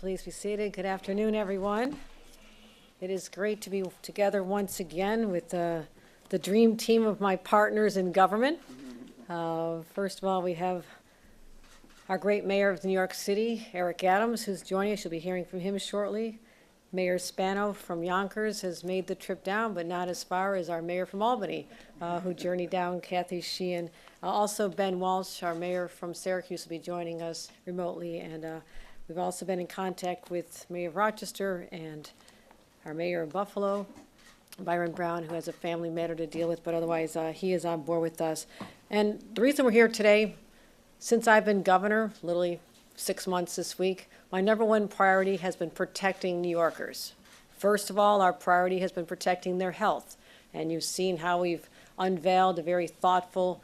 Please be seated. Good afternoon, everyone. It is great to be together once again with the dream team of my partners in government. First of all, we have our great mayor of New York City, Eric Adams, who's joining us. You'll be hearing from him shortly. Mayor Spano from Yonkers has made the trip down, but not as far as our mayor from Albany, who journeyed down, Kathy Sheehan. Also, Ben Walsh, our mayor from Syracuse, will be joining us remotely. And we've also been in contact with Mayor of Rochester and our mayor of Buffalo, Byron Brown, who has a family matter to deal with, but otherwise he is on board with us. And the reason we're here today, since I've been governor, literally 6 months this week, my number one priority has been protecting New Yorkers. First of all, our priority has been protecting their health. And you've seen how we've unveiled a very thoughtful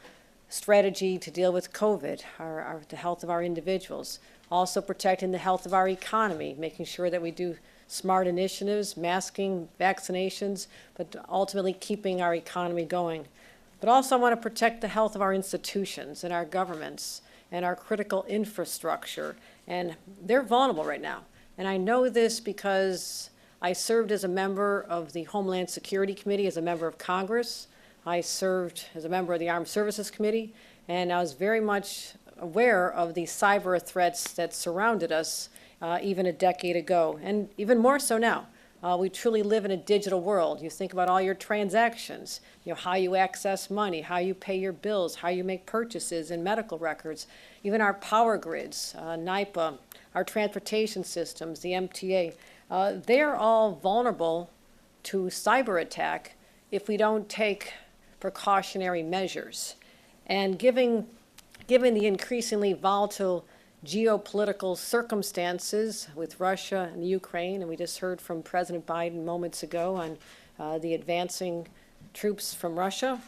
strategy to deal with COVID, the health of our individuals. Also protecting the health of our economy, making sure that we do smart initiatives, masking, vaccinations, but ultimately keeping our economy going. But also I want to protect the health of our institutions and our governments and our critical infrastructure. And they're vulnerable right now. And I know this because I served as a member of the Homeland Security Committee, as a member of Congress. I served as a member of the Armed Services Committee, and I was very much aware of the cyber threats that surrounded us even a decade ago, and even more so now. We truly live in a digital world. You think about all your transactions, how you access money, how you pay your bills, how you make purchases and medical records, even our power grids, NYPA, our transportation systems, the MTA. They're all vulnerable to cyber attack if we don't take precautionary measures. And given the increasingly volatile geopolitical circumstances with Russia and Ukraine, and we just heard from President Biden moments ago on the advancing troops from Russia,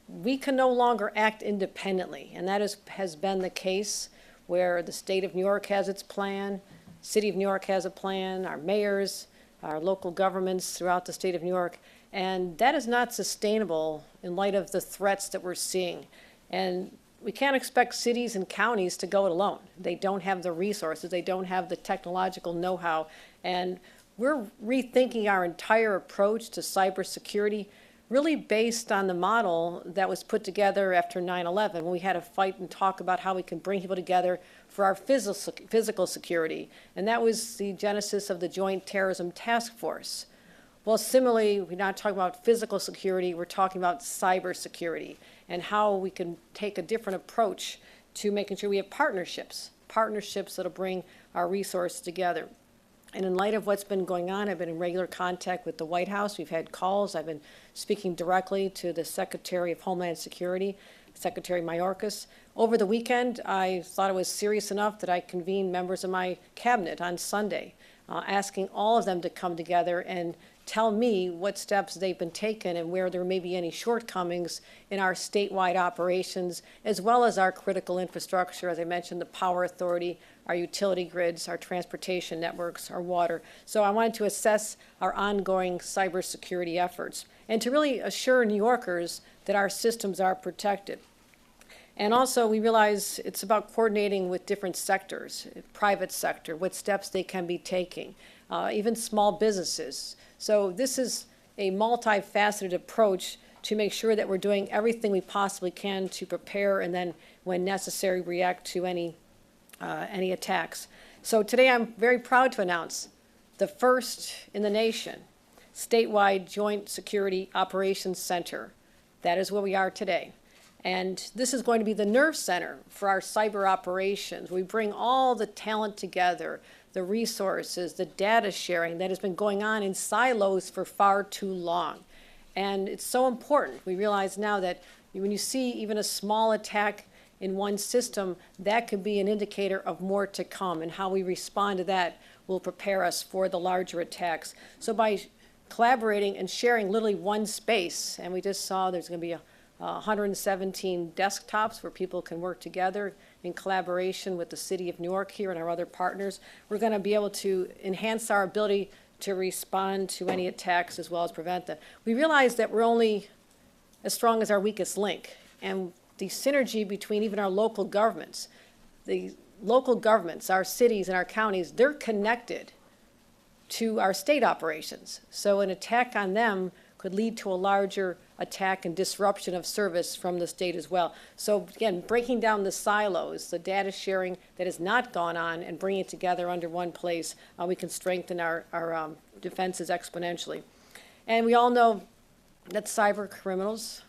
we can no longer act independently. And that has been the case where the state of New York has its plan, city of New York has a plan, our mayors, our local governments throughout the state of New York. And that is not sustainable in light of the threats that we're seeing. And we can't expect cities and counties to go it alone. They don't have the resources. They don't have the technological know-how. And we're rethinking our entire approach to cybersecurity, really based on the model that was put together after 9/11, when we had to fight and talk about how we can bring people together for our physical security. And that was the genesis of the Joint Terrorism Task Force. Well, similarly, we're not talking about physical security, we're talking about cybersecurity and how we can take a different approach to making sure we have partnerships that'll bring our resources together. And in light of what's been going on, I've been in regular contact with the White House. We've had calls. I've been speaking directly to the Secretary of Homeland Security, Secretary Mayorkas. Over the weekend, I thought it was serious enough that I convened members of my cabinet on Sunday, asking all of them to come together and tell me what steps they've been taken and where there may be any shortcomings in our statewide operations, as well as our critical infrastructure, as I mentioned, the power authority, our utility grids, our transportation networks, our water. So I wanted to assess our ongoing cybersecurity efforts and to really assure New Yorkers that our systems are protected. And also, we realize it's about coordinating with different sectors, private sector, what steps they can be taking, even small businesses. So this is a multifaceted approach to make sure that we're doing everything we possibly can to prepare and then, when necessary, react to any attacks. So today I'm very proud to announce the first in the nation statewide Joint Security Operations Center. That is where we are today. And this is going to be the nerve center for our cyber operations. We bring all the talent together, the resources, the data sharing that has been going on in silos for far too long. And it's so important. We realize now that when you see even a small attack in one system, that could be an indicator of more to come, and how we respond to that will prepare us for the larger attacks. So by collaborating and sharing literally one space, and we just saw there's going to be 117 desktops where people can work together in collaboration with the City of New York here and our other partners. We're going to be able to enhance our ability to respond to any attacks as well as prevent them. We realize that we're only as strong as our weakest link, and the synergy between even our local governments, the local governments, our cities and our counties, they're connected to our state operations. So an attack on them could lead to a larger attack and disruption of service from the state as well. So again, breaking down the silos, the data sharing that has not gone on, and bringing it together under one place, we can strengthen our defenses exponentially. And we all know that cyber criminals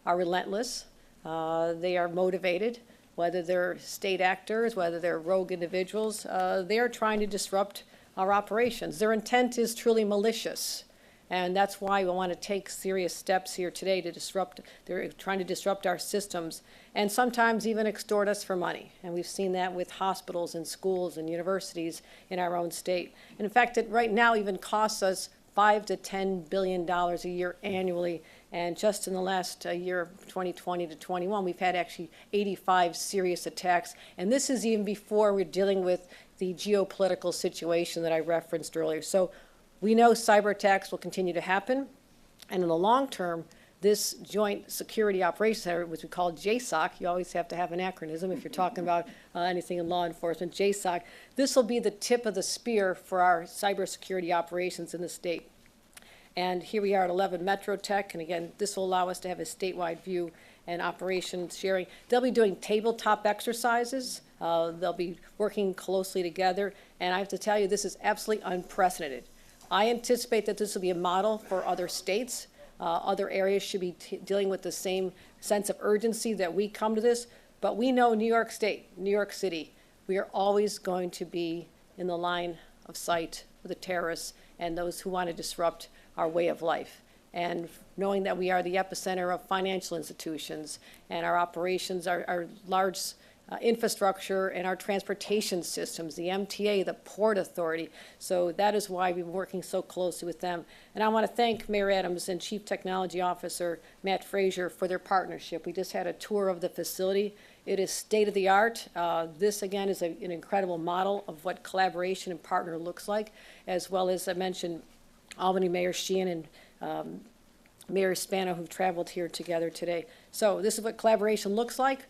are relentless. They are motivated, whether they're state actors, whether they're rogue individuals. They are trying to disrupt our operations. Their intent is truly malicious. And that's why we want to take serious steps here today to disrupt. They're trying to disrupt our systems and sometimes even extort us for money. And we've seen that with hospitals and schools and universities in our own state. And in fact, it right now even costs us $5 to $10 billion a year annually. And just in the last year, 2020 to 21, we've had actually 85 serious attacks. And this is even before we're dealing with the geopolitical situation that I referenced earlier. So we know cyber attacks will continue to happen, and in the long term, this Joint Security Operations Center, which we call JSOC, you always have to have an acronym if you're talking about anything in law enforcement, JSOC, this will be the tip of the spear for our cybersecurity operations in the state. And here we are at 11 Metro Tech, and again, this will allow us to have a statewide view and operations sharing. They'll be doing tabletop exercises. They'll be working closely together, and I have to tell you, this is absolutely unprecedented. I anticipate that this will be a model for other states. Other areas should be dealing with the same sense of urgency that we come to this. But we know New York State, New York City, we are always going to be in the line of sight of the terrorists and those who want to disrupt our way of life. And knowing that we are the epicenter of financial institutions and our operations, our large infrastructure and our transportation systems, the MTA, the Port Authority. So that is why we've been working so closely with them. And I want to thank Mayor Adams and Chief Technology Officer Matt Frazier for their partnership. We just had a tour of the facility. It is state-of-the-art. This, again, is an incredible model of what collaboration and partner looks like, as well as I mentioned Albany Mayor Sheehan and Mayor Spano, who've traveled here together today. So this is what collaboration looks like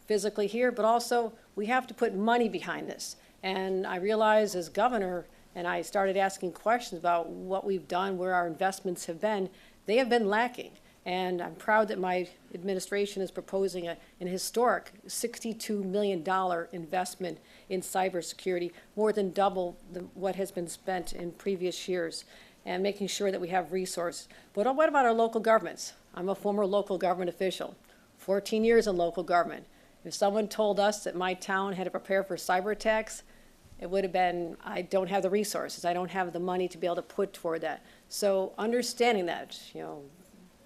physically here, but also we have to put money behind this. And I realized as governor, and I started asking questions about what we've done, where our investments have been, they have been lacking. And I'm proud that my administration is proposing an historic $62 million investment in cybersecurity, more than double what has been spent in previous years, and making sure that we have resources. But what about our local governments? I'm a former local government official, 14 years in local government. If someone told us that my town had to prepare for cyber attacks, it would have been, I don't have the resources, I don't have the money to be able to put toward that. So understanding that,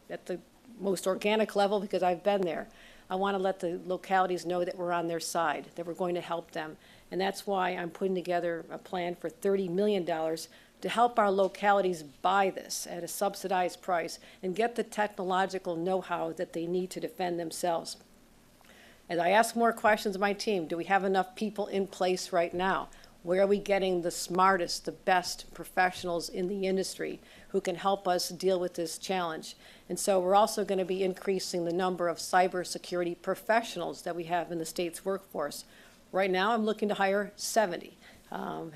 at the most organic level, because I've been there, I want to let the localities know that we're on their side, that we're going to help them. And that's why I'm putting together a plan for $30 million to help our localities buy this at a subsidized price and get the technological know-how that they need to defend themselves. As I ask more questions of my team, do we have enough people in place right now? Where are we getting the smartest, the best professionals in the industry who can help us deal with this challenge? And so we're also going to be increasing the number of cybersecurity professionals that we have in the state's workforce. Right now, I'm looking to hire 70.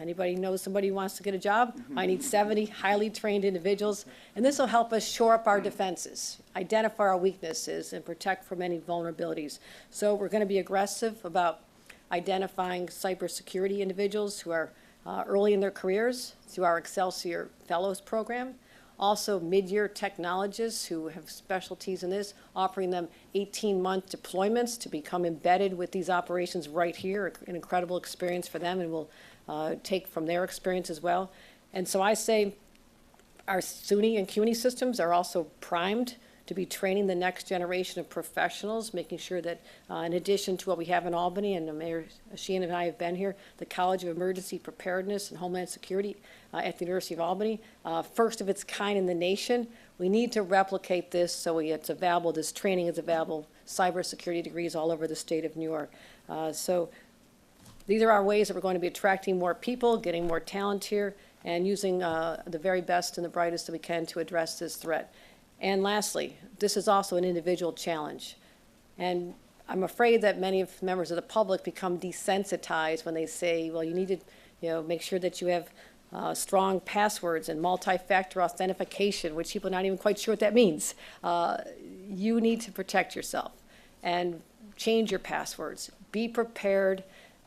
Anybody knows somebody who wants to get a job? I need 70 highly trained individuals, and this will help us shore up our defenses, identify our weaknesses, and protect from any vulnerabilities. So we're going to be aggressive about identifying cybersecurity individuals who are early in their careers through our Excelsior Fellows program. Also, mid-year technologists who have specialties in this, offering them 18-month deployments to become embedded with these operations right here, an incredible experience for them, and we'll take from their experience as well. And so I say our SUNY and CUNY systems are also primed to be training the next generation of professionals, making sure that in addition to what we have in Albany, and Mayor Sheehan and I have been here, the College of Emergency Preparedness and Homeland Security at the University of Albany, first of its kind in the nation. We need to replicate this so it's available, this training is available, cybersecurity degrees all over the state of New York. So these are our ways that we're going to be attracting more people, getting more talent here, and using the very best and the brightest that we can to address this threat. And lastly, this is also an individual challenge. And I'm afraid that many of members of the public become desensitized when they say, well, you need to, make sure that you have strong passwords and multi-factor authentication, which people are not even quite sure what that means. You need to protect yourself and change your passwords. Be prepared.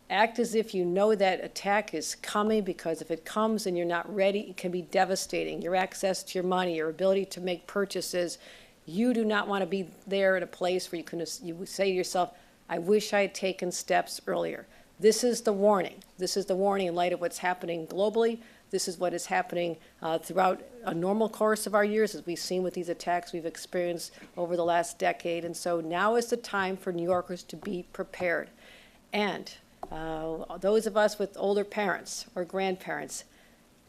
Act as if you know that attack is coming, because if it comes and you're not ready, it can be devastating. Your access to your money, your ability to make purchases. You do not want to be there at a place where you say to yourself, I wish I had taken steps earlier. This is the warning. This is the warning in light of what's happening globally. This is what is happening throughout a normal course of our years, as we've seen with these attacks we've experienced over the last decade. And so now is the time for New Yorkers to be prepared. And those of us with older parents or grandparents,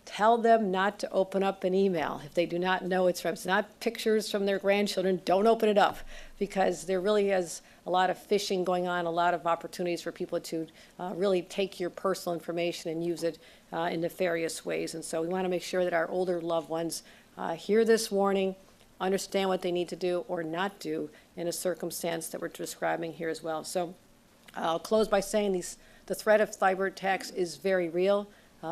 tell them not to open up an email if they do not know it's not pictures from their grandchildren. Don't open it up, because there really is a lot of phishing going on, a lot of opportunities for people to really take your personal information and use it in nefarious ways. And so we want to make sure that our older loved ones hear this warning, understand what they need to do or not do in a circumstance that we're describing here as well. So I'll close by saying the threat of cyber attacks is very real.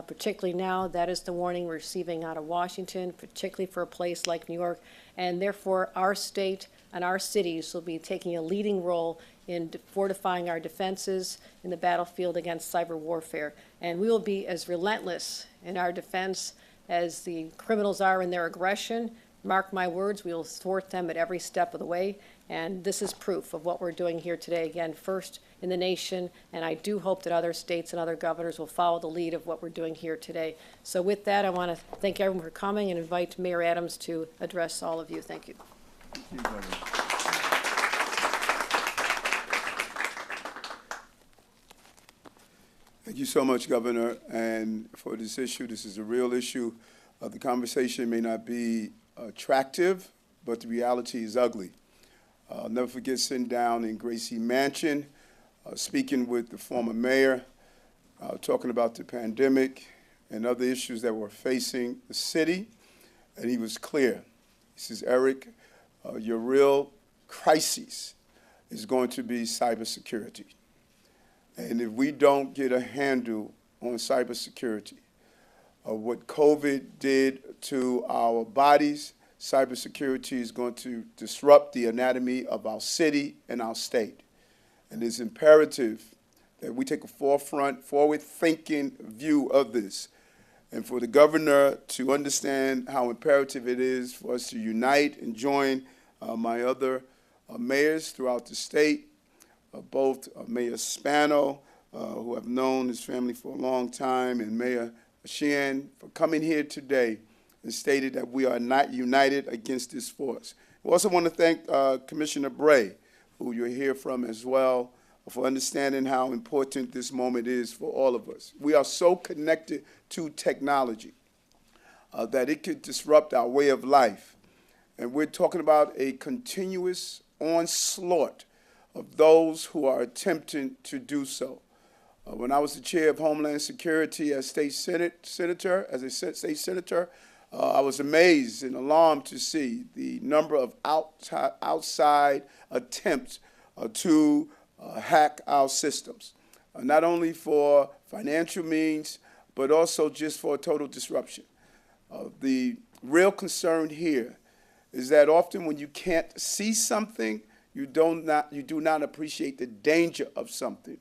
Particularly now, that is the warning we're receiving out of Washington, particularly for a place like New York. And therefore, our state and our cities will be taking a leading role in fortifying our defenses in the battlefield against cyber warfare. And we will be as relentless in our defense as the criminals are in their aggression. Mark my words, we will thwart them at every step of the way. And this is proof of what we're doing here today, again, first in the nation, and I do hope that other states and other governors will follow the lead of what we're doing here today. So with that, I want to thank everyone for coming and invite Mayor Adams to address all of you. Thank you. Thank you, Governor. Thank you so much, Governor. And for this issue, this is a real issue. The conversation may not be attractive, but the reality is ugly. I'll never forget sitting down in Gracie Mansion, speaking with the former mayor, talking about the pandemic and other issues that were facing the city, and he was clear. He says, Eric, your real crisis is going to be cybersecurity. And if we don't get a handle on cybersecurity, what COVID did to our bodies, cybersecurity is going to disrupt the anatomy of our city and our state. And it's imperative that we take a forward-thinking view of this. And for the governor to understand how imperative it is for us to unite and join my other mayors throughout the state, both Mayor Spano, who I've known his family for a long time, and Mayor Sheehan, for coming here today and stated that we are not united against this force. I also want to thank Commissioner Bray, who you'll hear from as well, for understanding how important this moment is for all of us. We are so connected to technology that it could disrupt our way of life. And we're talking about a continuous onslaught of those who are attempting to do so. When I was the chair of Homeland Security as state senator, I was amazed and alarmed to see the number of outside attempts to hack our systems, not only for financial means, but also just for total disruption. The real concern here is that often when you can't see something, you do not appreciate the danger of something.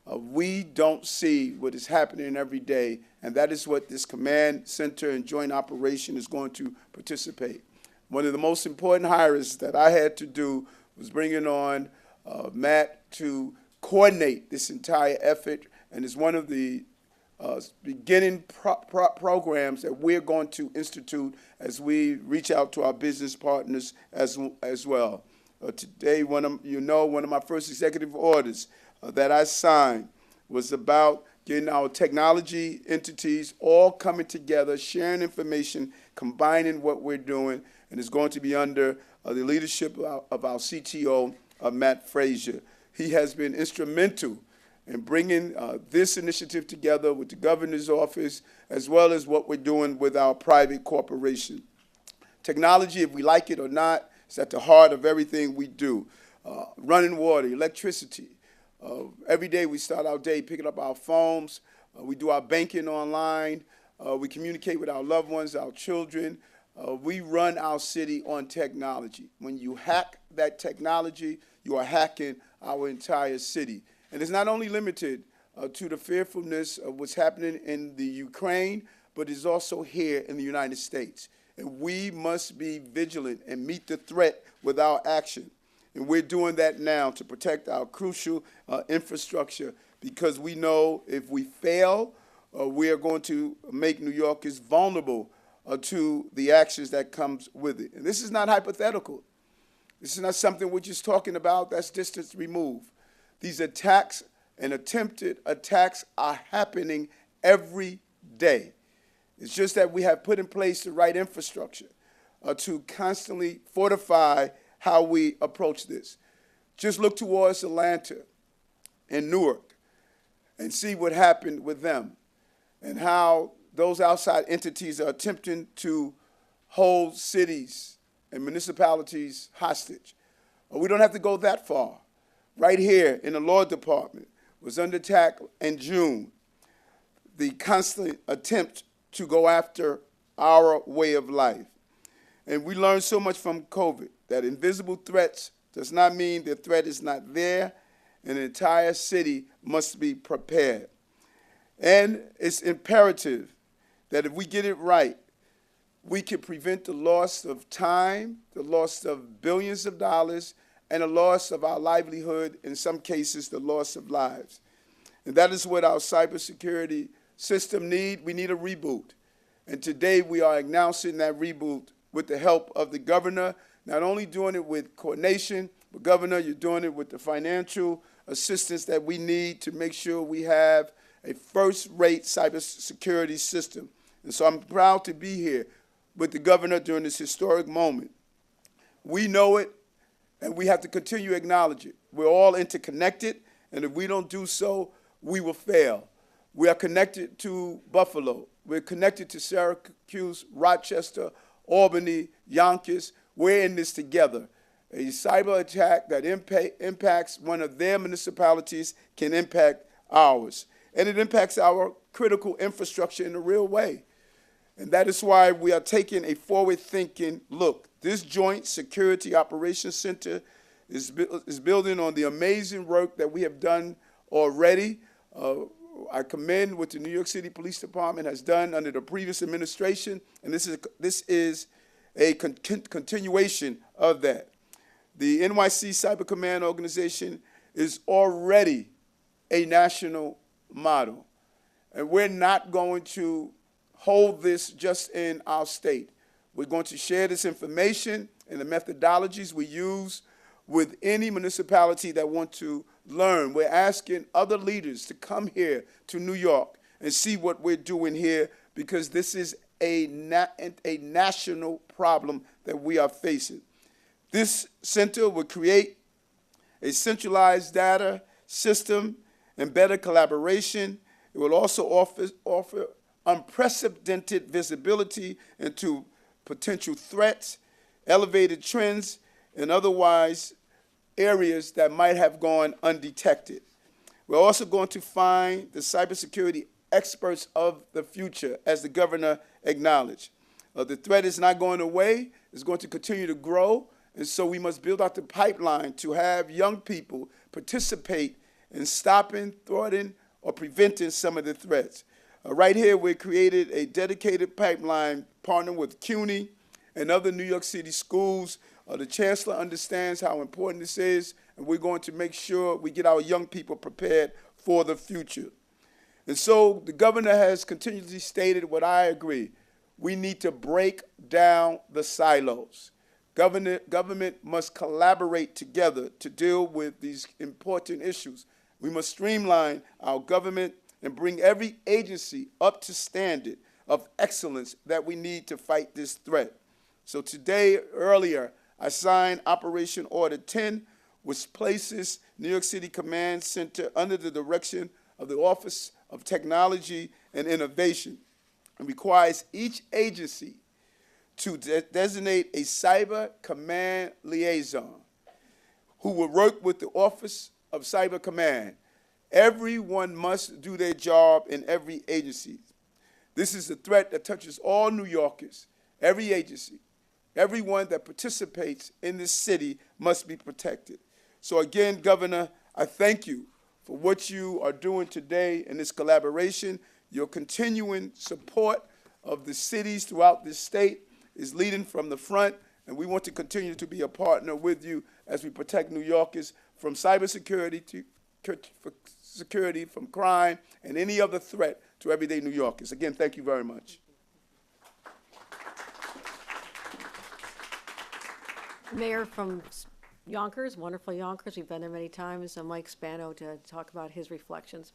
We don't see what is happening every day, and that is what this command center and joint operation is going to participate. One of the most important hires that I had to do was bringing on Matt to coordinate this entire effort, and it's one of the beginning programs that we're going to institute as we reach out to our business partners as well. Today, one of my first executive orders that I signed was about getting our technology entities all coming together, sharing information, combining what we're doing, and it's going to be under the leadership of our CTO, Matt Frazier. He has been instrumental in bringing this initiative together with the governor's office, as well as what we're doing with our private corporation. Technology, if we like it or not, is at the heart of everything we do. running water, electricity. Every day we start our day picking up our phones. We do our banking online. We communicate with our loved ones, our children. We run our city on technology. When you hack that technology, you are hacking our entire city. And it's not only limited to the fearfulness of what's happening in the Ukraine, but it's also here in the United States. And we must be vigilant and meet the threat with our action. And we're doing that now to protect our crucial infrastructure, because we know if we fail, we are going to make New Yorkers vulnerable to the actions that comes with it. And this is not hypothetical. This is not something we're just talking about that's distance removed. These attacks and attempted attacks are happening every day. It's just that we have put in place the right infrastructure to constantly fortify how we approach this. Just look towards Atlanta and Newark and see what happened with them and how those outside entities are attempting to hold cities and municipalities hostage. We don't have to go that far. Right here in the law department was under attack in June. The constant attempt to go after our way of life. And we learned so much from COVID that invisible threats does not mean the threat is not there, and the entire city must be prepared. And it's imperative that if we get it right, we can prevent the loss of time, the loss of billions of dollars, and the loss of our livelihood, in some cases, the loss of lives. And that is what our cybersecurity system needs. We need a reboot. And today we are announcing that reboot with the help of the governor, not only doing it with coordination, but Governor, you're doing it with the financial assistance that we need to make sure we have a first-rate cybersecurity system. And so I'm proud to be here with the governor during this historic moment. We know it, and we have to continue to acknowledge it. We're all interconnected, and if we don't do so, we will fail. We are connected to Buffalo. We're connected to Syracuse, Rochester, Albany, Yonkers. We're in this together. A cyber attack that impacts one of their municipalities can impact ours. And it impacts our critical infrastructure in a real way. And that is why we are taking a forward-thinking look. This Joint Security Operations Center is building on the amazing work that we have done already. I commend what the New York City Police Department has done under the previous administration, and this is a continuation of that. The NYC Cyber Command organization is already a national model, and we're not going to hold this just in our state. We're going to share this information and the methodologies we use with any municipality that want to learn. We're asking other leaders to come here to New York and see what we're doing here, because this is a national problem that we are facing. This center will create a centralized data system and better collaboration. It will also offer unprecedented visibility into potential threats, elevated trends, and otherwise areas that might have gone undetected. We're also going to find the cybersecurity experts of the future, as the governor acknowledged. The threat is not going away. It's going to continue to grow, and so we must build out the pipeline to have young people participate in stopping, thwarting, or preventing some of the threats. Right here, we created a dedicated pipeline partnering with CUNY and other New York City schools. The chancellor understands how important this is, and we're going to make sure we get our young people prepared for the future. And so the governor has continuously stated what I agree. We need to break down the silos. Government must collaborate together to deal with these important issues. We must streamline our government and bring every agency up to standard of excellence that we need to fight this threat. So today, earlier, I signed Operation Order 10, which places New York City Command Center under the direction of the Office of Technology and Innovation, and requires each agency to designate a cyber command liaison who will work with the Office of Cyber Command. Everyone must do their job in every agency. This is a threat that touches all New Yorkers, every agency. Everyone that participates in this city must be protected. So again, Governor, I thank you for what you are doing today in this collaboration. Your continuing support of the cities throughout this state is leading from the front, and we want to continue to be a partner with you as we protect New Yorkers from cybersecurity to security, from crime, and any other threat to everyday New Yorkers. Again, thank you very much. Mayor from Yonkers, wonderful Yonkers. We've been there many times. Mike Spano to talk about his reflections.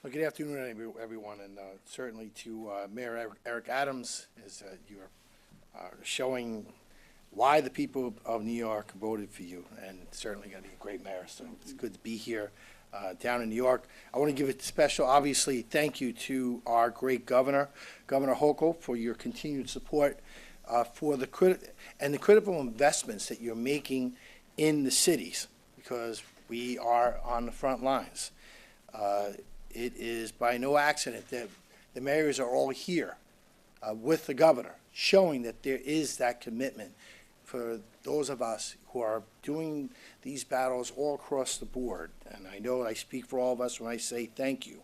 Well, good afternoon, everyone, and certainly to Mayor Eric Adams, as you're showing why the people of New York voted for you, and certainly going to be a great mayor, so it's good to be here down in New York. I want to give a special, obviously, thank you to our great governor, Governor Hochul, for your continued support for the critical investments that you're making in the cities, because we are on the front lines. It is by no accident that the mayors are all here with the governor, showing that there is that commitment for those of us who are doing these battles all across the board. And I know I speak for all of us when I say thank you.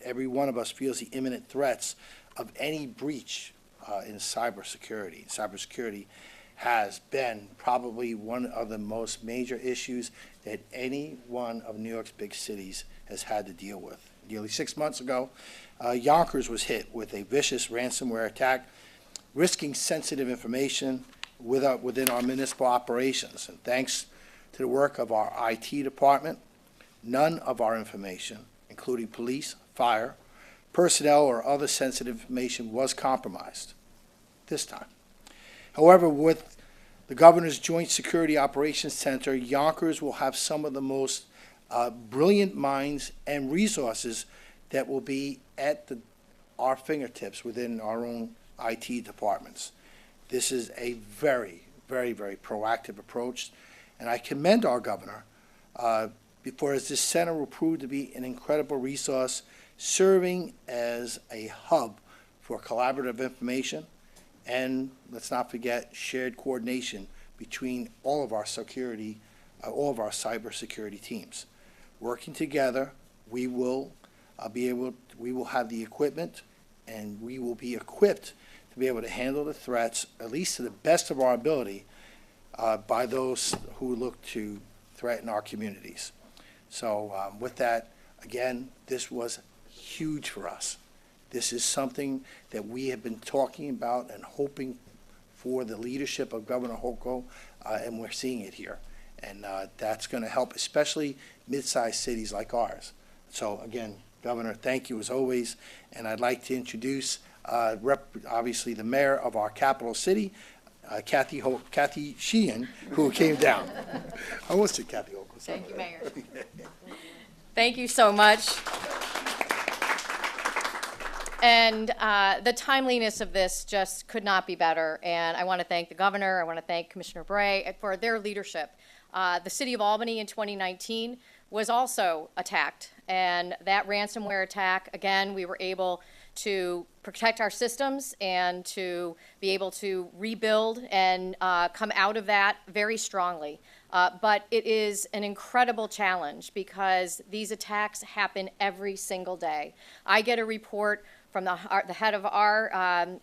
Every one of us feels the imminent threats of any breach in cybersecurity. Cybersecurity has been probably one of the most major issues that any one of New York's big cities has had to deal with. Nearly 6 months ago, Yonkers was hit with a vicious ransomware attack, risking sensitive information within our municipal operations. And thanks to the work of our IT department, none of our information, including police, fire, personnel, or other sensitive information, was compromised this time. However, with the Governor's Joint Security Operations Center, Yonkers will have some of the most brilliant minds and resources that will be at our fingertips within our own IT departments. This is a very, very, very proactive approach, and I commend our governor because this center will prove to be an incredible resource, serving as a hub for collaborative information, and let's not forget shared coordination between all of our security, all of our cybersecurity teams. Working together, we will we will have the equipment, and we will be equipped to be able to handle the threats, at least to the best of our ability, by those who look to threaten our communities. So with that, again, this was huge for us. This is something that we have been talking about and hoping for the leadership of Governor Hochul, and we're seeing it here. And that's going to help, especially mid-sized cities like ours. So again, Governor, thank you as always. And I'd like to introduce obviously the mayor of our capital city, Kathy Sheehan, who came down. I almost said Kathy Hochul. Thank you, Mayor. Thank you so much. And the timeliness of this just could not be better. And I want to thank the governor. I want to thank Commissioner Bray for their leadership. The city of Albany in 2019 was also attacked. And that ransomware attack, again, we were able to protect our systems and to be able to rebuild and come out of that very strongly. But it is an incredible challenge because these attacks happen every single day. I get a report from the head of our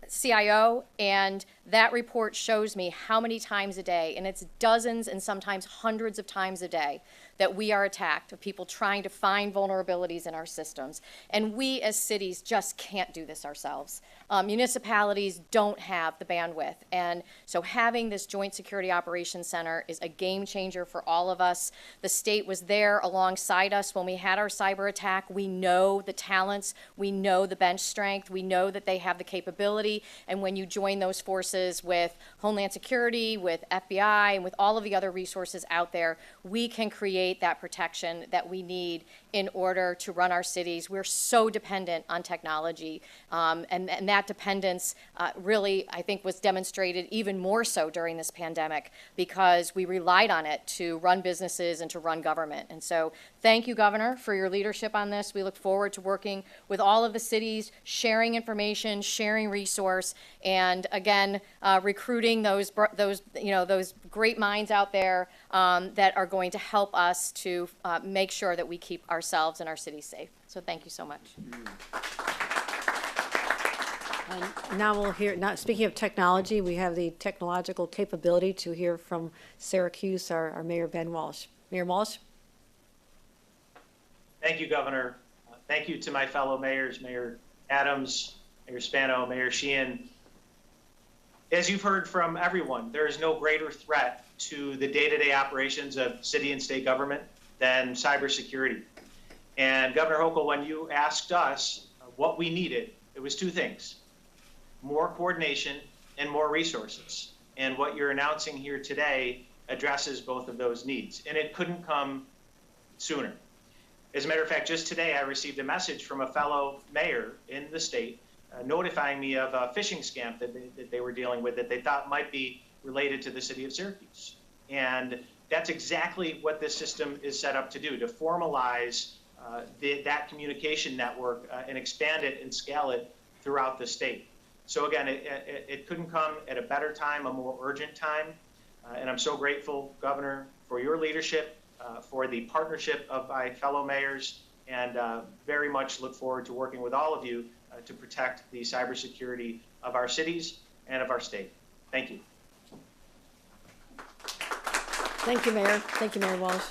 CIO, and that report shows me how many times a day, and it's dozens and sometimes hundreds of times a day, that we are attacked, of people trying to find vulnerabilities in our systems. And we as cities just can't do this ourselves. Municipalities don't have the bandwidth. And so having this Joint Security Operations Center is a game changer for all of us. The state was there alongside us when we had our cyber attack. We know the talents, we know the bench strength, we know that they have the capability. And when you join those forces, resources with Homeland Security, with FBI, and with all of the other resources out there, we can create that protection that we need in order to run our cities. We're so dependent on technology, and that dependence really, I think, was demonstrated even more so during this pandemic because we relied on it to run businesses and to run government. And so thank you, Governor, for your leadership on this. We look forward to working with all of the cities, sharing information, sharing resource, and again, recruiting those great minds out there that are going to help us to make sure that we keep ourselves and our cities safe. So thank you so much. And now we'll hear, speaking of technology, we have the technological capability to hear from Syracuse, our Mayor Ben Walsh. Mayor Walsh? Thank you, Governor. Thank you to my fellow mayors, Mayor Adams, Mayor Spano, Mayor Sheehan. As you've heard from everyone, there is no greater threat to the day-to-day operations of city and state government than cybersecurity. And Governor Hochul, when you asked us what we needed, it was two things: more coordination and more resources. And what you're announcing here today addresses both of those needs. And it couldn't come sooner. As a matter of fact, just today I received a message from a fellow mayor in the state notifying me of a phishing scam that they were dealing with that they thought might be related to the city of Syracuse. And that's exactly what this system is set up to do, to formalize that communication network and expand it and scale it throughout the state. So again, it couldn't come at a better time, a more urgent time. And I'm so grateful, Governor, for your leadership, for the partnership of my fellow mayors, and very much look forward to working with all of you to protect the cybersecurity of our cities and of our state. Thank you. Thank you, Mayor. Thank you, Mayor Walsh.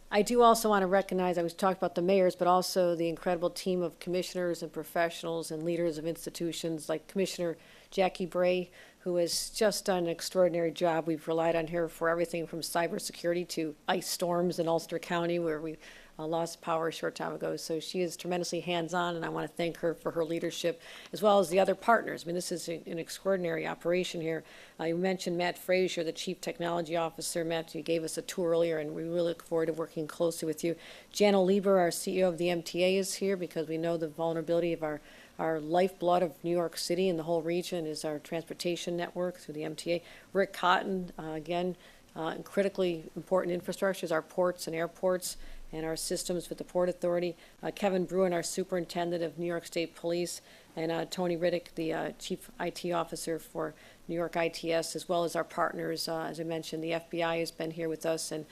I do also want to recognize, I was talking about the mayors, but also the incredible team of commissioners and professionals and leaders of institutions like Commissioner Jackie Bray, who has just done an extraordinary job. We've relied on her for everything from cybersecurity to ice storms in Ulster County, where we lost power a short time ago. So she is tremendously hands-on, and I want to thank her for her leadership, as well as the other partners. I mean, this is an extraordinary operation here. You mentioned Matt Frazier, the Chief Technology Officer. Matt, you gave us a tour earlier, and we really look forward to working closely with you. Jana Lieber, our CEO of the MTA, is here because we know the vulnerability of our lifeblood of New York City and the whole region is our transportation network through the MTA. Rick Cotton, again, critically important infrastructures, our ports and airports, and our systems with the Port Authority. Kevin Bruin, our Superintendent of New York State Police, and Tony Riddick, the Chief IT Officer for New York ITS, as well as our partners. As I mentioned, the FBI has been here with us, and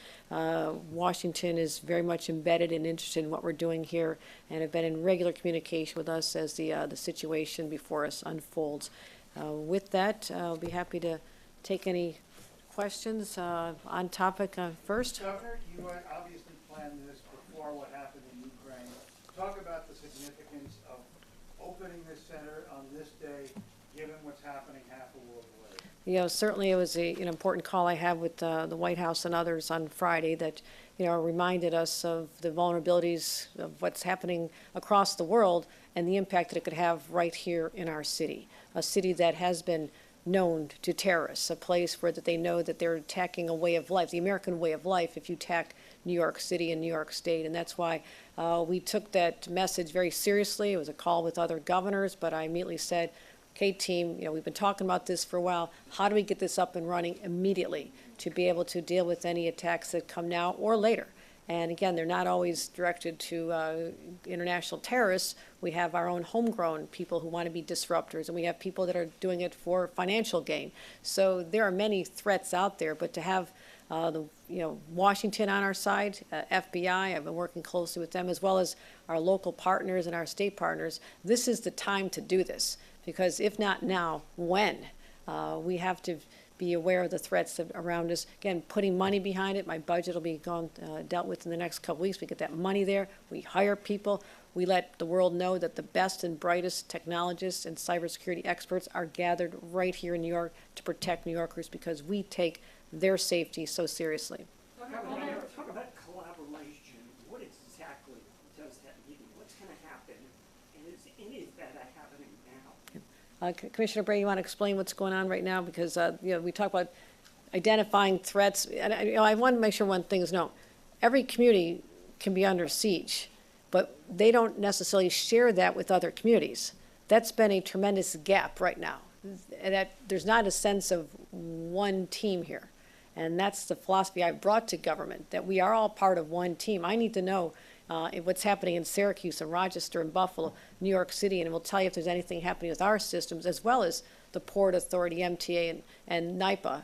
Washington is very much embedded and interested in what we're doing here and have been in regular communication with us as the situation before us unfolds. With that, I'll be happy to take any questions on topic first. Governor, you obviously planned this before what happened in Ukraine. Talk about the significance of opening this center on this day, given what's happening half a world away. You know, certainly it was an important call I had with the White House and others on Friday that, reminded us of the vulnerabilities of what's happening across the world and the impact that it could have right here in our city, a city that has been known to terrorists, a place where that they know that they're attacking a way of life, the American way of life, if you attack New York City and New York State. And that's why we took that message very seriously. It was a call with other governors, but I immediately said, okay, team, we've been talking about this for a while. How do we get this up and running immediately to be able to deal with any attacks that come now or later? And again, they're not always directed to international terrorists. We have our own homegrown people who want to be disruptors, and we have people that are doing it for financial gain. So there are many threats out there, but to have Washington on our side, FBI, I've been working closely with them, as well as our local partners and our state partners. This is the time to do this, because if not now, when? We have to be aware of the threats around us. Again, putting money behind it. My budget will be dealt with in the next couple weeks. We get that money there. We hire people. We let the world know that the best and brightest technologists and cybersecurity experts are gathered right here in New York to protect New Yorkers, because we take their safety so seriously. Talk about collaboration. What exactly does that mean? What's going to happen? And is any of that happening now? Commissioner Bray, you want to explain what's going on right now? Because, we talk about identifying threats, and I want to make sure one thing is known. Every community can be under siege, but they don't necessarily share that with other communities. That's been a tremendous gap right now. That there's not a sense of one team here. And that's the philosophy I've brought to government, that we are all part of one team. I need to know what's happening in Syracuse and Rochester and Buffalo, New York City, and we'll tell you if there's anything happening with our systems, as well as the Port Authority, MTA, and NYPA,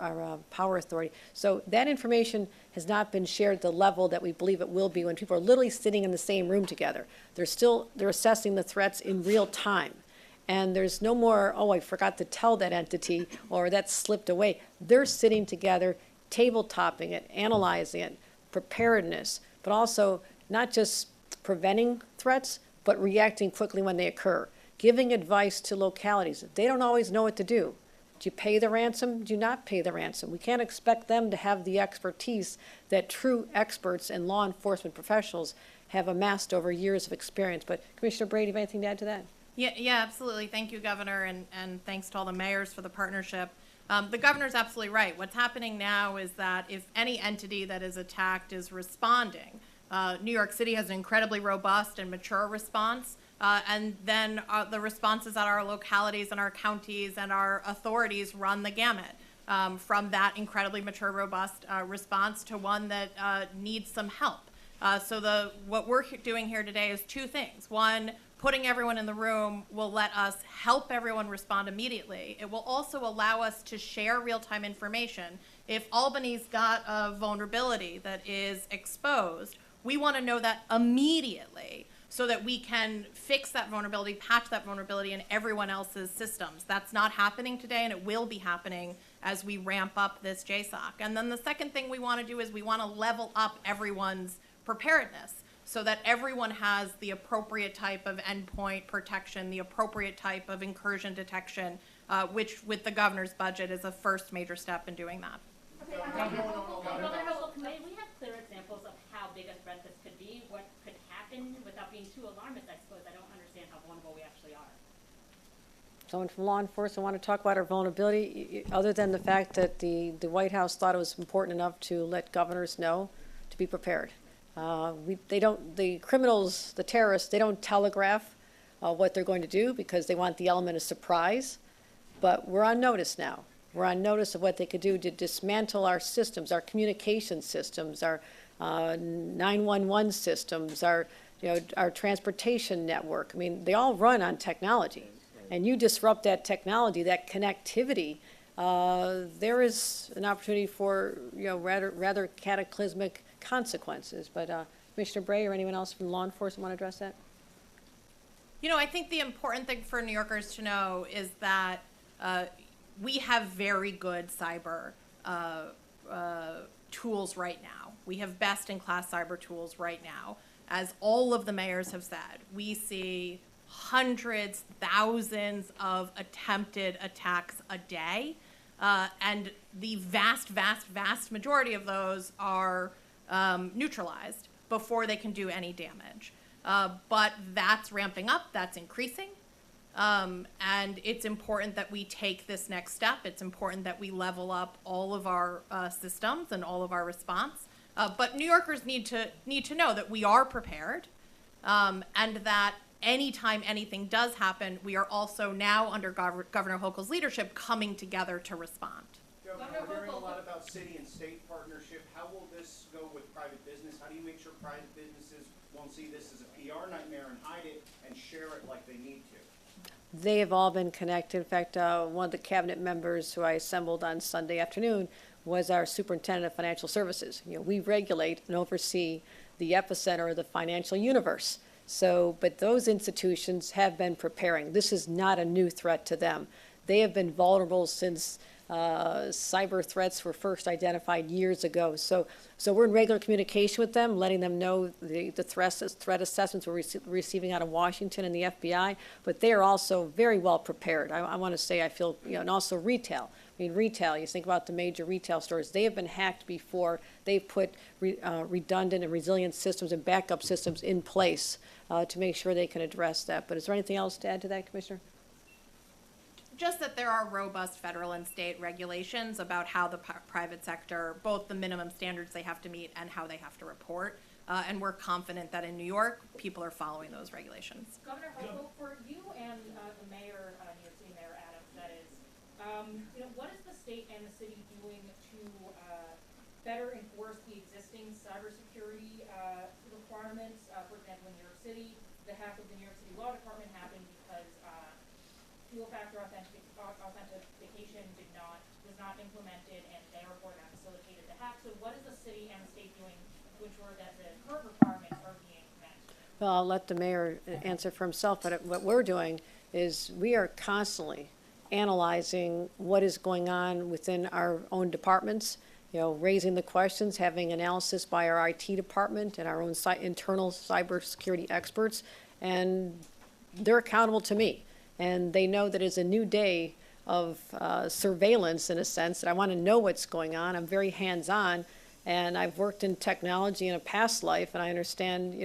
our power authority. So that information has not been shared at the level that we believe it will be when people are literally sitting in the same room together. They're assessing the threats in real time. And there's no more, oh, I forgot to tell that entity, or that slipped away. They're sitting together, tabletopping it, analyzing it, preparedness, but also not just preventing threats, but reacting quickly when they occur, giving advice to localities. They don't always know what to do. Do you pay the ransom? Do you not pay the ransom? We can't expect them to have the expertise that true experts and law enforcement professionals have amassed over years of experience. But Commissioner Brady, have anything to add to that? Yeah, absolutely. Thank you, Governor, and thanks to all the mayors for the partnership. The governor's absolutely right. What's happening now is that if any entity that is attacked is responding, New York City has an incredibly robust and mature response, and then the responses at our localities and our counties and our authorities run the gamut, from that incredibly mature, robust response to one that needs some help. So what we're doing here today is two things. One, putting everyone in the room will let us help everyone respond immediately. It will also allow us to share real-time information. If Albany's got a vulnerability that is exposed, we want to know that immediately so that we can fix that vulnerability, patch that vulnerability in everyone else's systems. That's not happening today, and it will be happening as we ramp up this JSOC. And then the second thing we want to do is we want to level up everyone's preparedness, so that everyone has the appropriate type of endpoint protection, the appropriate type of incursion detection, which with the governor's budget is a first major step in doing that. Okay, Governor Hochul, may we have clear examples of how big a threat this could be, what could happen without being too alarmist, I suppose? I don't understand how vulnerable we actually are. Someone from law enforcement want to talk about our vulnerability, other than the fact that the White House thought it was important enough to let governors know to be prepared. The criminals, the terrorists, they don't telegraph what they're going to do because they want the element of surprise. But we're on notice now. We're on notice of what they could do to dismantle our systems, our communication systems, our 911 systems, our transportation network. I mean, they all run on technology. And you disrupt that technology, that connectivity, there is an opportunity for rather cataclysmic consequences. But Commissioner Bray or anyone else from law enforcement want to address that? I think the important thing for New Yorkers to know is that we have very good cyber tools right now. We have best-in-class cyber tools right now. As all of the mayors have said, we see hundreds, thousands of attempted attacks a day, and the vast, vast, vast majority of those are neutralized before they can do any damage. But that's ramping up, that's increasing, and it's important that we take this next step. It's important that we level up all of our systems and all of our response. But New Yorkers need to know that we are prepared, and that anytime anything does happen, we are also now under Governor Hochul's leadership coming together to respond. Governor, we're hearing a lot about city and state partnership. How will this go with private business? How do you make sure private businesses won't see this as a PR nightmare and hide it and share it like they need to? They have all been connected. In fact, one of the cabinet members who I assembled on Sunday afternoon was our superintendent of financial services. We regulate and oversee the epicenter of the financial universe. So, but those institutions have been preparing. This is not a new threat to them. They have been vulnerable since cyber threats were first identified years ago. So we're in regular communication with them, letting them know the threat assessments we're receiving out of Washington and the FBI, but they are also very well prepared. I want to say I feel, and also retail. I mean, retail, you think about the major retail stores, they have been hacked before. They've put redundant and resilient systems and backup systems in place to make sure they can address that. But is there anything else to add to that, Commissioner? Just that there are robust federal and state regulations about how the private sector, both the minimum standards they have to meet and how they have to report. And we're confident that in New York, people are following those regulations. Governor Hochul, for you and the mayor, New York City Mayor Adams, that is, what is the state and the city doing to better enforce the existing cybersecurity requirements? For example, in New York City, the hack of the New York City Law Department happened because dual factor authentication was not implemented, and therefore that facilitated the hack. So what is the city and the state doing to ensure that the current requirements are being met? Well, I'll let the mayor answer for himself, but what we're doing is we are constantly analyzing what is going on within our own departments, raising the questions, having analysis by our IT department and our own internal cybersecurity experts, and they're accountable to me. And they know that it's a new day of surveillance, in a sense, that I want to know what's going on. I'm very hands-on, and I've worked in technology in a past life, and I understand,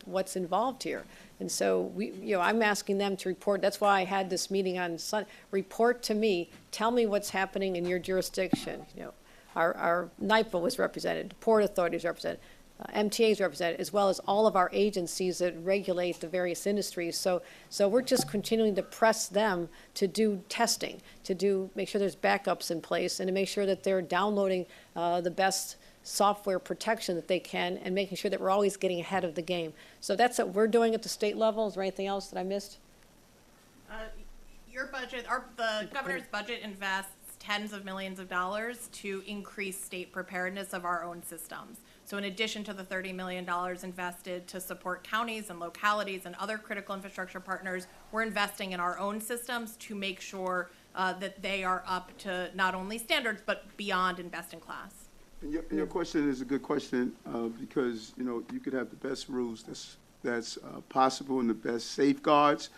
what's involved here. And so I'm asking them to report. That's why I had this meeting on Sunday. Report to me. Tell me what's happening in your jurisdiction. Our NIPA was represented, Port Authority was represented, MTA is represented, as well as all of our agencies that regulate the various industries. So we're just continuing to press them to do testing, make sure there's backups in place, and to make sure that they're downloading the best software protection that they can, and making sure that we're always getting ahead of the game. So that's what we're doing at the state level. Is there anything else that I missed? Your budget, the governor's budget invests tens of millions of dollars to increase state preparedness of our own systems. So in addition to the $30 million invested to support counties and localities and other critical infrastructure partners, we're investing in our own systems to make sure that they are up to not only standards, but beyond and best in class. And your question is a good question because, you could have the best rules that's possible and the best safeguards,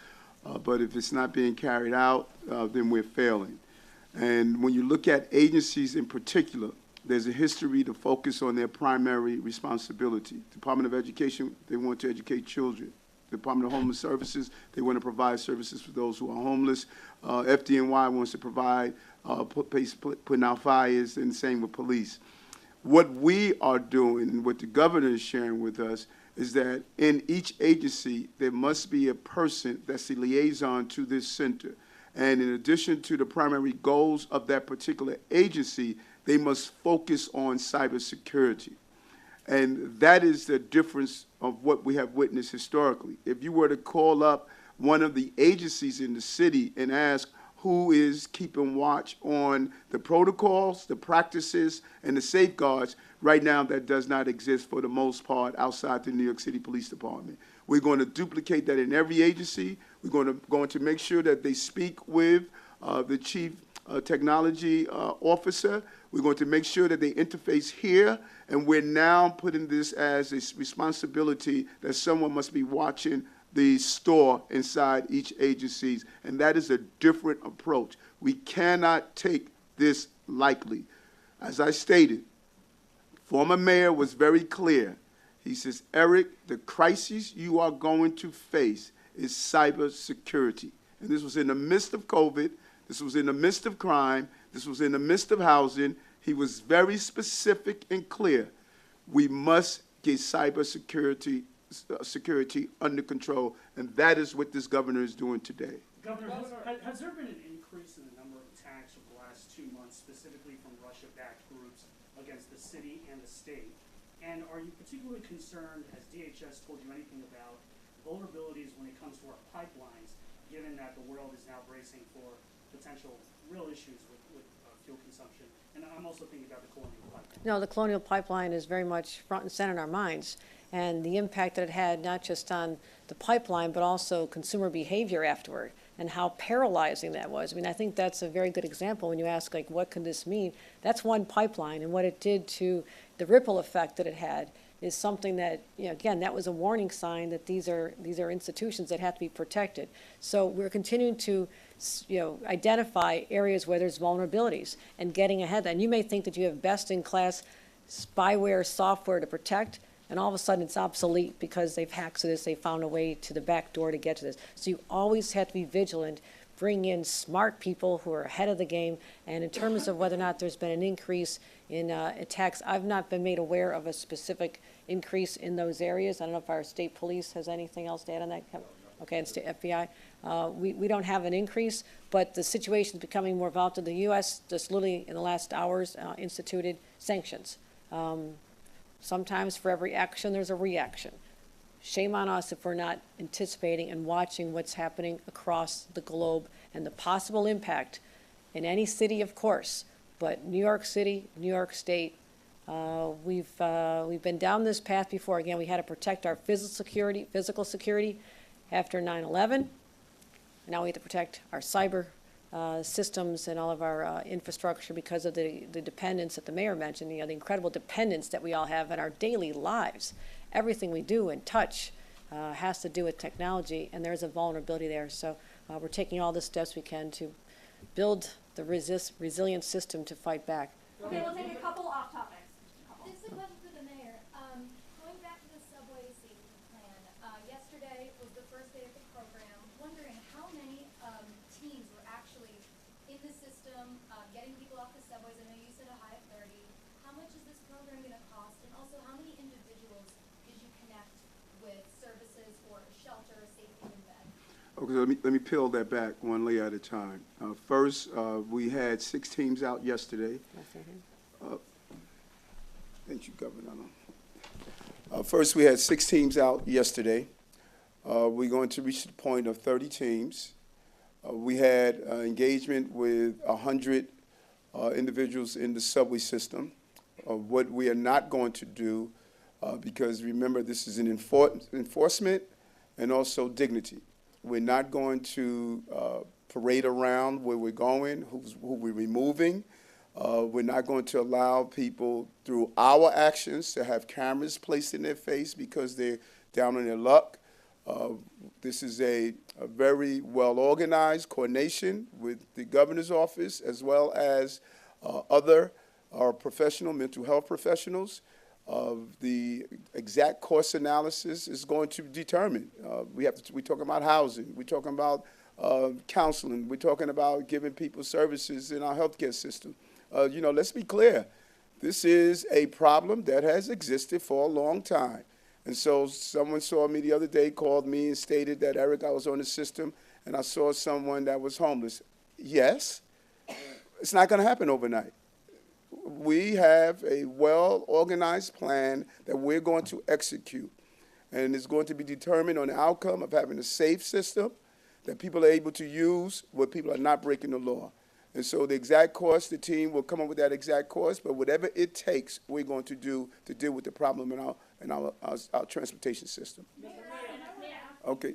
but if it's not being carried out, then we're failing. And when you look at agencies in particular, there's a history to focus on their primary responsibility. Department of Education, they want to educate children. Department of Homeless Services, they want to provide services for those who are homeless. FDNY wants to provide, putting out fires, and the same with police. What we are doing, and what the governor is sharing with us, is that in each agency, there must be a person that's the liaison to this center. And in addition to the primary goals of that particular agency, they must focus on cybersecurity. And that is the difference of what we have witnessed historically. If you were to call up one of the agencies in the city and ask who is keeping watch on the protocols, the practices, and the safeguards, right now that does not exist for the most part outside the New York City Police Department. We're going to duplicate that in every agency. We're going to make sure that they speak with the chief technology officer. We're going to make sure that they interface here, and we're now putting this as a responsibility that someone must be watching the store inside each agency, and that is a different approach. We cannot take this lightly. As I stated, former mayor was very clear. He says, Eric, the crisis you are going to face is cybersecurity. And this was in the midst of COVID. This was in the midst of crime. This was in the midst of housing. He was very specific and clear. We must get cybersecurity under control, and that is what this governor is doing today. Governor, has there been an increase in the number of attacks over the last 2 months, specifically from Russia-backed groups against the city and the state? And are you particularly concerned, has DHS told you anything about vulnerabilities when it comes to our pipelines, given that the world is now bracing for potential real issues with fuel consumption? And I'm also thinking about the Colonial Pipeline. No, the Colonial Pipeline is very much front and center in our minds, and the impact that it had not just on the pipeline, but also consumer behavior afterward, and how paralyzing that was. I mean, I think that's a very good example when you ask, like, what could this mean? That's one pipeline, and what it did to the ripple effect that it had is something that, again, that was a warning sign that these are institutions that have to be protected. So we're continuing to, identify areas where there's vulnerabilities and getting ahead of that. And you may think that you have best-in-class spyware software to protect, and all of a sudden it's obsolete because they've hacked this, they found a way to the back door to get to this. So you always have to be vigilant bring in smart people who are ahead of the game. And in terms of whether or not there's been an increase in attacks, I've not been made aware of a specific increase in those areas. I don't know if our state police has anything else to add on that. Okay, and state FBI. We don't have an increase, but the situation is becoming more volatile. The U.S. just literally in the last hours instituted sanctions. Sometimes for every action, there's a reaction. Shame on us if we're not anticipating and watching what's happening across the globe and the possible impact in any city, of course, but New York City, New York State. We've been down this path before. Again, we had to protect our physical security after 9/11. Now we have to protect our cyber systems and all of our infrastructure because of the dependence that the mayor mentioned, the incredible dependence that we all have in our daily lives. Everything we do and touch has to do with technology, and there's a vulnerability there. So we're taking all the steps we can to build the resilient system to fight back. Okay, we'll take a couple off topics. This is a question for the mayor. Going back to the subway safety plan, yesterday was the first day of the program. Wondering how many teams were actually in the system, getting people off the subways. I know you said a high of 30. How much is this program going to cost? And also, how many individuals did you connect with services for shelter, safety, and bed? Okay, let me peel that back one layer at a time. First, we had 6 teams out yesterday. Thank you, Governor. First, we had 6 teams out yesterday. We're going to reach the point of 30 teams. We had engagement with 100 individuals in the subway system. What we are not going to do, because remember, this is an enforcement and also dignity. We're not going to parade around where we're going, who we're removing. We're not going to allow people, through our actions, to have cameras placed in their face because they're down on their luck. This is a very well-organized coordination with the governor's office as well as other professional mental health professionals. The exact cost analysis is going to determine. We're talking about housing. We're talking about counseling. We're talking about giving people services in our healthcare system. Let's be clear. This is a problem that has existed for a long time. And so someone saw me the other day, called me and stated that, Eric, I was on the system and I saw someone that was homeless. Yes, it's not going to happen overnight. We have a well-organized plan that we're going to execute. And it's going to be determined on the outcome of having a safe system that people are able to use where people are not breaking the law. And so the exact cost, the team will come up with that exact cost, but whatever it takes, we're going to do to deal with the problem in our transportation system. Okay.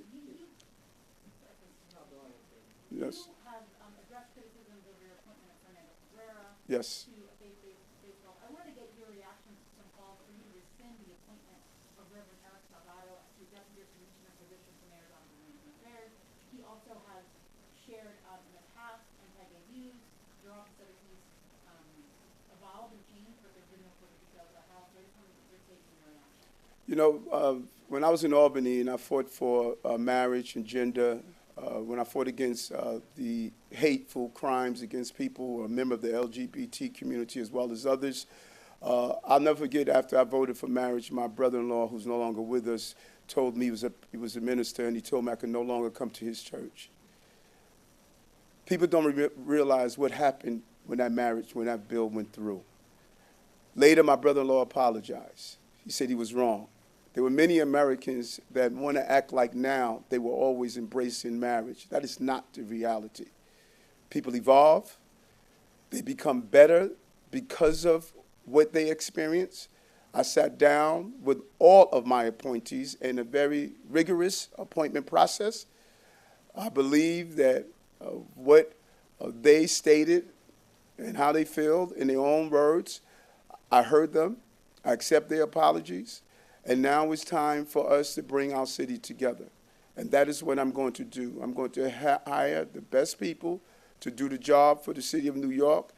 Yes. Yes. I wanted to get your reaction to some calls for you to rescind the appointment of Reverend Eric Salgado to Deputy Commissioner position for Mayor's Office of Women Affairs. He also has shared in the past anti-gay views. Your office said he's evolved and changed, but there's been no further details about how. So I just wanted to get your take and your reaction. When I was in Albany and I fought for marriage and gender, when I fought against the hateful crimes against people who are a member of the LGBT community as well as others, I'll never forget, after I voted for marriage, my brother-in-law, who's no longer with us, told me he was a minister, and he told me I could no longer come to his church. People don't realize what happened when that bill went through. Later, my brother-in-law apologized. He said he was wrong. There were many Americans that want to act like now they were always embracing marriage. That is not the reality. People evolve. They become better because of what they experience. I sat down with all of my appointees in a very rigorous appointment process. I believe that what they stated and how they feel in their own words, I heard them. I accept their apologies. And now it's time for us to bring our city together. And that is what I'm going to do. I'm going to hire the best people to do the job for the city of New York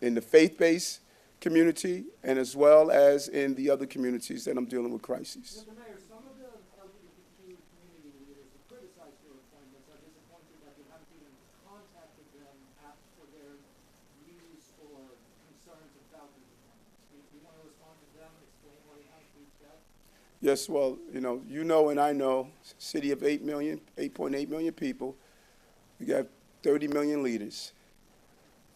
in the faith-based community and as well as in the other communities that I'm dealing with crises. Mr. Mayor, some of the LGBTQ community leaders have criticized your appointments, are disappointed that you haven't even Yes, well, you know and I know, city of 8 million, 8.8 million people, we got 30 million leaders.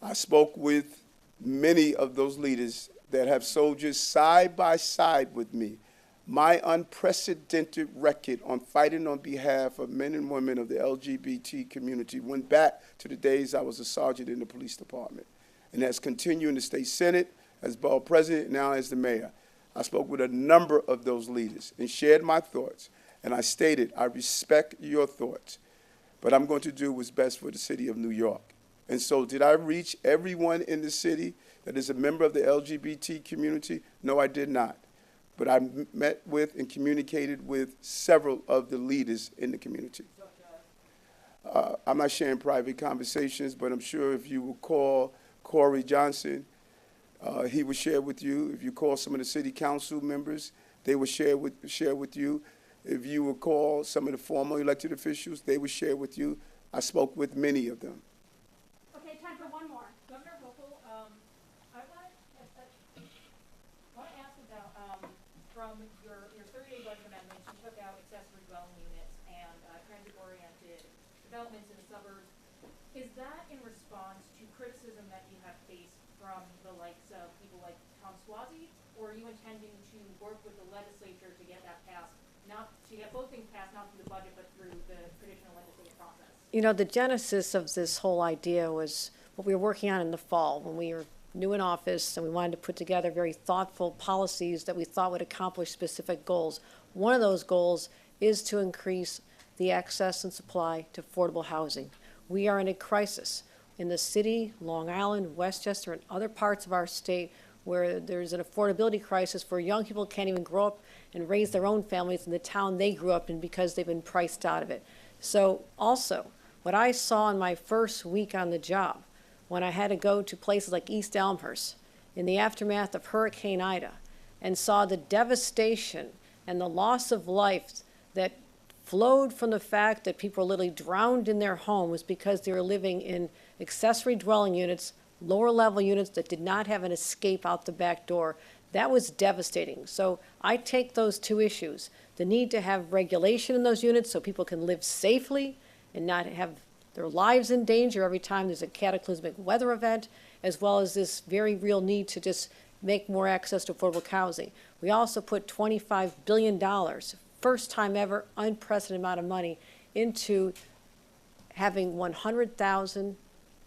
I spoke with many of those leaders that have soldiers side by side with me. My unprecedented record on fighting on behalf of men and women of the LGBT community went back to the days I was a sergeant in the police department, and has continued in the state senate, as borough president, now as the mayor. I spoke with a number of those leaders and shared my thoughts, and I stated, I respect your thoughts, but I'm going to do what's best for the city of New York. And so did I reach everyone in the city that is a member of the LGBT community? No, I did not. But I met with and communicated with several of the leaders in the community. I'm not sharing private conversations, but I'm sure if you will call Corey Johnson, he will share with you. If you call some of the city council members, they will share with you. If you will call some of the former elected officials, they will share with you. I spoke with many of them. Okay, time for one more. Governor Hochul, I want to ask about, from your 30-day budget amendments, you took out accessory dwelling units and transit-oriented developments in the suburbs. Is that in response to criticism that you have faced from the likes of people like Tom Suozzi, or are you intending to work with the legislature to get that passed, not to get both things passed, not through the budget, but through the traditional legislative process? The genesis of this whole idea was what we were working on in the fall when we were new in office, and we wanted to put together very thoughtful policies that we thought would accomplish specific goals. One of those goals is to increase the access and supply to affordable housing. We are in a crisis in the city, Long Island, Westchester, and other parts of our state where there's an affordability crisis where young people can't even grow up and raise their own families in the town they grew up in because they've been priced out of it. So also, what I saw in my first week on the job, when I had to go to places like East Elmhurst in the aftermath of Hurricane Ida and saw the devastation and the loss of life that flowed from the fact that people were literally drowned in their homes because they were living in accessory dwelling units, lower level units that did not have an escape out the back door. That was devastating. So I take those two issues, the need to have regulation in those units so people can live safely and not have their lives in danger every time there's a cataclysmic weather event, as well as this very real need to just make more access to affordable housing. We also put $25 billion, first time ever, unprecedented amount of money, into having 100,000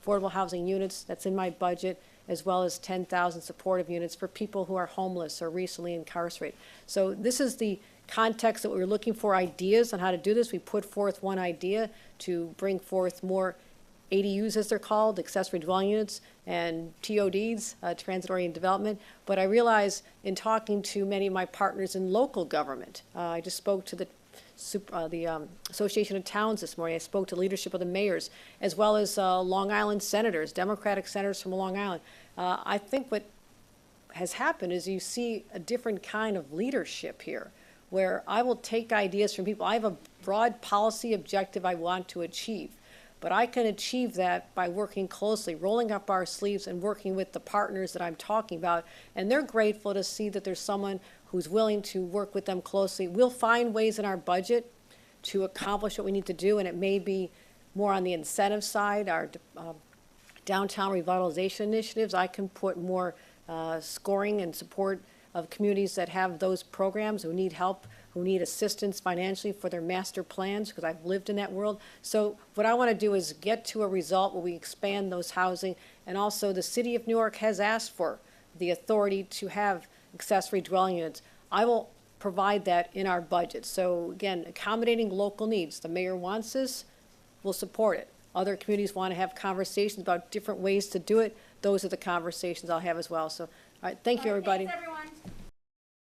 affordable housing units. That's in my budget, as well as 10,000 supportive units for people who are homeless or recently incarcerated. So this is the context that we were looking for ideas on how to do this. We put forth one idea to bring forth more ADUs, as they're called, accessory dwelling units, and TODs, transit-oriented development. But I realize in talking to many of my partners in local government, I just spoke to the Association of Towns this morning. I spoke to leadership of the mayors, as well as Long Island senators, Democratic senators from Long Island. I think what has happened is you see a different kind of leadership here, where I will take ideas from people. I have a broad policy objective I want to achieve, but I can achieve that by working closely, rolling up our sleeves and working with the partners that I'm talking about. And they're grateful to see that there's someone who's willing to work with them closely. We'll find ways in our budget to accomplish what we need to do, and it may be more on the incentive side, our downtown revitalization initiatives. I can put more scoring and support of communities that have those programs, who need help, who need assistance financially for their master plans, because I've lived in that world. So what I want to do is get to a result where we expand those housing, and also the city of Newark has asked for the authority to have accessory dwelling units. I will provide that in our budget. So again, accommodating local needs. The mayor wants this, we'll support it. Other communities want to have conversations about different ways to do it. Those are the conversations I'll have as well. So, all right, thank you, everybody. Thanks, everyone.